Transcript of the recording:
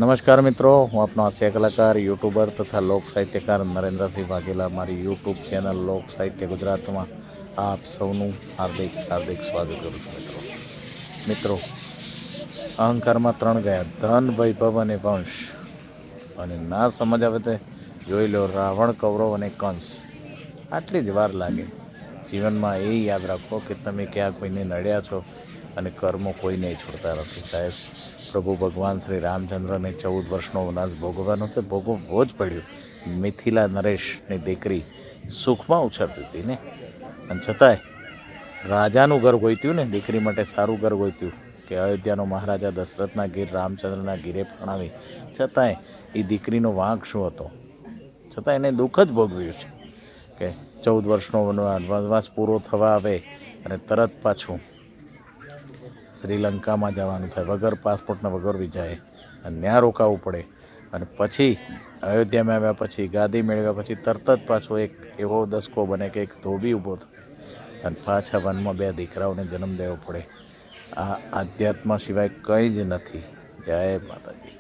નમસ્કાર મિત્રો, હું આપનો હાસ્ય કલાકાર, યુટ્યુબર તથા લોક સાહિત્યકાર નરેન્દ્રસિંહ વાઘેલા મારી યુટ્યુબ ચેનલ લોક સાહિત્ય ગુજરાતમાં આપ સૌનું હાર્દિક હાર્દિક સ્વાગત કરું છું. મિત્રો, અહંકારમાં ત્રણ ગયા: ધન, વૈભવ અને વંશ. અને ના સમજ આવે તો જોઈ લો રાવણ, કૌરવ અને કંસ. આટલી જ વાર લાગે. જીવનમાં એ યાદ રાખો કે તમે ક્યાં કોઈને નડ્યા છો અને કર્મો કોઈને છોડતા નથી. સાહેબ, પ્રભુ ભગવાન શ્રી રામચંદ્રને 14 વર્ષનો વનવાસ ભોગવવાનો તો ભોગવવો જ પડ્યો. મિથિલા નરેશની દીકરી સુખમાં ઉછરતી હતી ને, અને છતાંય રાજાનું ઘર ગોત્યું ને, દીકરી માટે સારું ઘર ગોત્યું કે અયોધ્યાનો મહારાજા દશરથના ગીર રામચંદ્રના ગીરે પ્રણાવી. છતાંય એ દીકરીનો વાંક શું હતો? છતાં એને દુઃખ જ ભોગવ્યું છે કે 14 વર્ષનો વનવાસ પૂરો થવા આવે અને તરત પાછું શ્રીલંકામાં જવાનું થાય, વગર પાસપોર્ટના વગર વિઝાએ, અને ત્યાં રોકાવું પડે. અને પછી અયોધ્યામાં આવ્યા પછી, ગાદી મેળવ્યા પછી તરત જ પાછો એક એવો દસકો બને કે એક ધોબી ઊભો થાય અને પાછા વનમાં 2 દીકરાઓને જન્મ દેવો પડે. આ આધ્યાત્મ સિવાય કંઈ જ નથી. જય માતાજી.